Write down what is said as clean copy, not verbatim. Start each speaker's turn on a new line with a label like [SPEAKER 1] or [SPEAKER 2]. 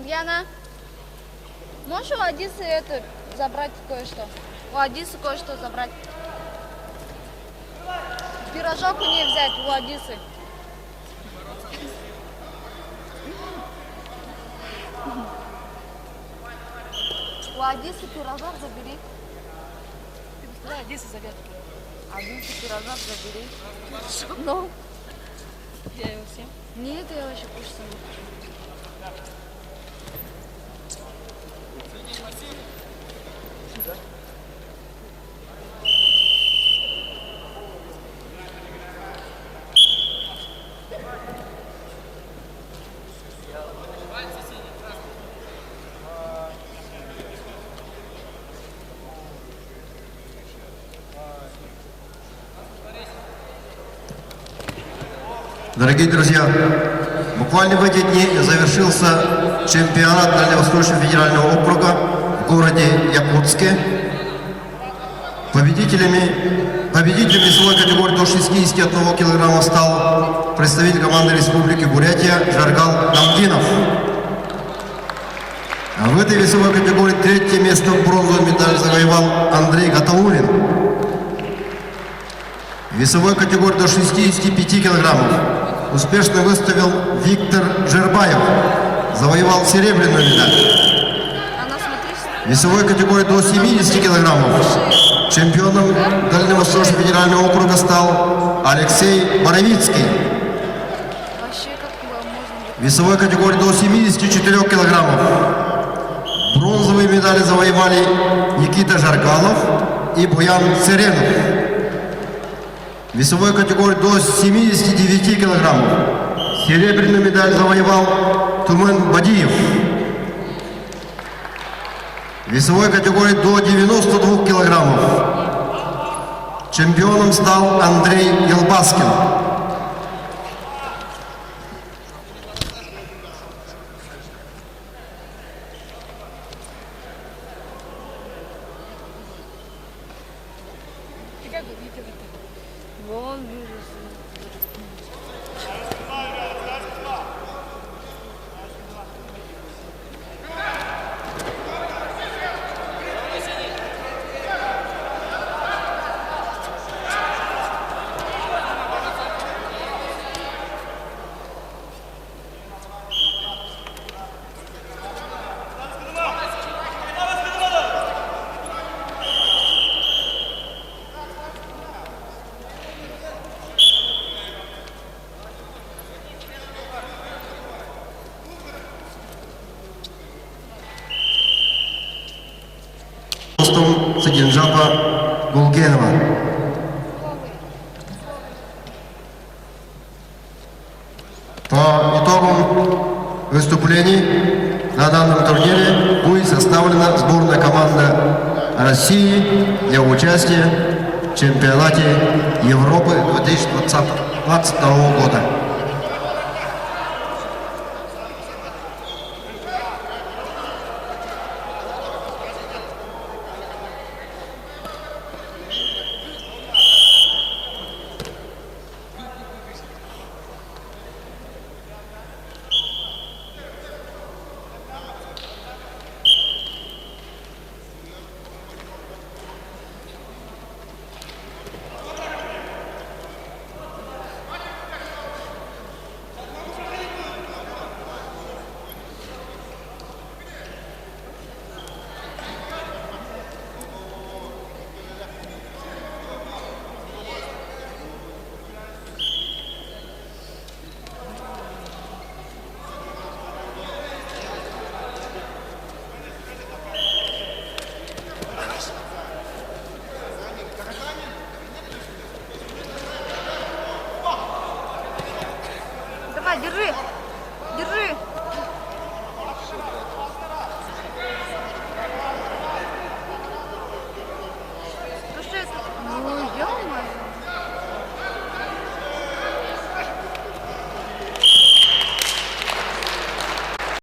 [SPEAKER 1] Яна, можешь у Одессы это забрать кое-что? У Одессы кое-что забрать. Пирожок у нее взять, у Одессы. У Одессы пирожок забери.
[SPEAKER 2] Ты быстрее Одессы зовет.
[SPEAKER 1] Одессы пирожок забери. Ну?
[SPEAKER 2] Я его всем.
[SPEAKER 1] Нет, я вообще кушать сама хочу.
[SPEAKER 3] Дорогие друзья, буквально в эти дни завершился чемпионат Дальневосточного федерального округа в городе Якутске. Победителем весовой категории до 61 килограмма стал представитель команды Республики Бурятия Жаргал Дамдинов. А в этой весовой категории третье место, бронзовую медаль завоевал Андрей Гатаулин. В весовой категории до 65 килограммов успешно выставил Виктор Жербаев, завоевал серебряную медаль. В весовой категории до 70 килограммов чемпионом Дальневосточного федерального округа стал Алексей Боровицкий. В весовой категории до 74 килограммов бронзовые медали завоевали Никита Жаргалов и Буян Церенов. В весовой категории до 79 килограммов серебряную медаль завоевал Тумен Бадиев. В весовой категории до 92 килограммов чемпионом стал Андрей Елбаскин.
[SPEAKER 1] Вон вижу.
[SPEAKER 3] Садинжапа Гулгенова. По итогам выступлений на данном турнире будет составлена сборная команда России для участия в чемпионате Европы 2022 года.